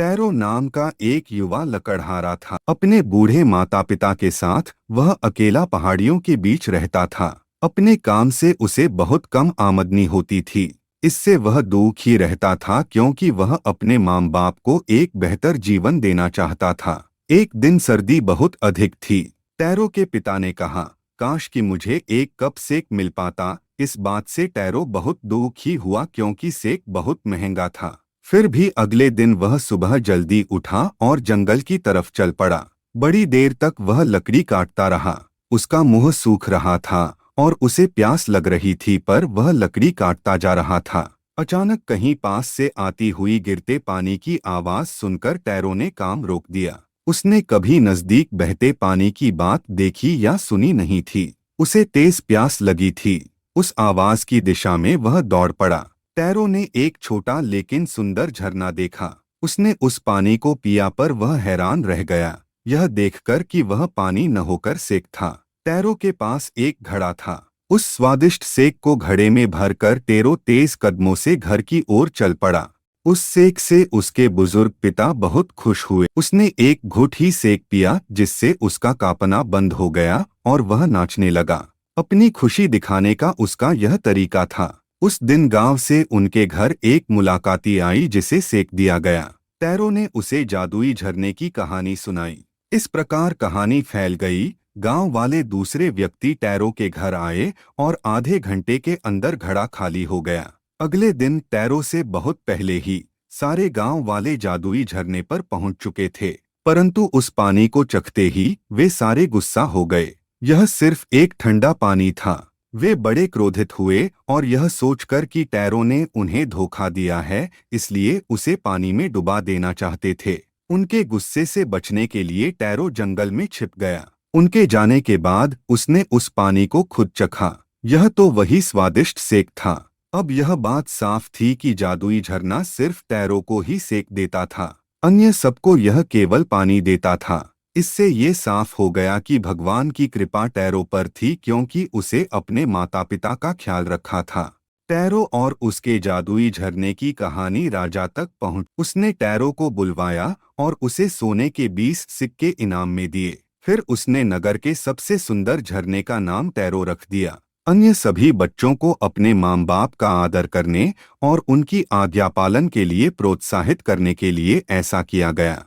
Tarot नाम का एक युवा लकड़हारा था। अपने बूढ़े माता पिता के साथ वह अकेला पहाड़ियों के बीच रहता था। अपने काम से उसे बहुत कम आमदनी होती थी। इससे वह दुखी रहता था क्योंकि वह अपने माँ बाप को एक बेहतर जीवन देना चाहता था। एक दिन सर्दी बहुत अधिक थी। टैरो के पिता ने कहा, काश कि मुझे एक कप सेक मिल पाता। इस बात से टैरो बहुत दुखी हुआ क्योंकि सेक बहुत महंगा था। फिर भी अगले दिन वह सुबह जल्दी उठा और जंगल की तरफ चल पड़ा। बड़ी देर तक वह लकड़ी काटता रहा। उसका मुंह सूख रहा था और उसे प्यास लग रही थी, पर वह लकड़ी काटता जा रहा था। अचानक कहीं पास से आती हुई गिरते पानी की आवाज सुनकर टैरो ने काम रोक दिया। उसने कभी नजदीक बहते पानी की बात देखी या सुनी नहीं थी। उसे तेज प्यास लगी थी। उस आवाज की दिशा में वह दौड़ पड़ा। टैरो ने एक छोटा लेकिन सुंदर झरना देखा। उसने उस पानी को पिया, पर वह हैरान रह गया यह देखकर कि वह पानी न होकर सेक था। टैरो के पास एक घड़ा था। उस स्वादिष्ट सेक को घड़े में भरकर टैरो तेज कदमों से घर की ओर चल पड़ा। उस सेक से उसके बुजुर्ग पिता बहुत खुश हुए। उसने एक घुट ही सेक पिया, जिससे उसका कांपना बंद हो गया और वह नाचने लगा। अपनी खुशी दिखाने का उसका यह तरीका था। उस दिन गांव से उनके घर एक मुलाकाती आई जिसे सेक दिया गया। टैरो ने उसे जादुई झरने की कहानी सुनाई। इस प्रकार कहानी फैल गई। गांव वाले दूसरे व्यक्ति टैरो के घर आए और आधे घंटे के अंदर घड़ा खाली हो गया। अगले दिन टैरो से बहुत पहले ही सारे गांव वाले जादुई झरने पर पहुंच चुके थे, परंतु उस पानी को चखते ही वे सारे गुस्सा हो गए। यह सिर्फ एक ठंडा पानी था। वे बड़े क्रोधित हुए और यह सोचकर कि टैरो ने उन्हें धोखा दिया है, इसलिए उसे पानी में डुबा देना चाहते थे। उनके गुस्से से बचने के लिए टैरो जंगल में छिप गया। उनके जाने के बाद उसने उस पानी को खुद चखा। यह तो वही स्वादिष्ट सेक था। अब यह बात साफ थी कि जादुई झरना सिर्फ टैरो को ही सेक देता था, अन्य सबको यह केवल पानी देता था। इससे ये साफ हो गया कि भगवान की कृपा टैरो पर थी, क्योंकि उसे अपने माता पिता का ख्याल रखा था। टैरो और उसके जादुई झरने की कहानी राजा तक पहुंच। उसने टैरो को बुलवाया और उसे सोने के 20 सिक्के इनाम में दिए। फिर उसने नगर के सबसे सुंदर झरने का नाम टैरो रख दिया। अन्य सभी बच्चों को अपने माँ बाप का आदर करने और उनकी आज्ञा पालन के लिए प्रोत्साहित करने के लिए ऐसा किया गया।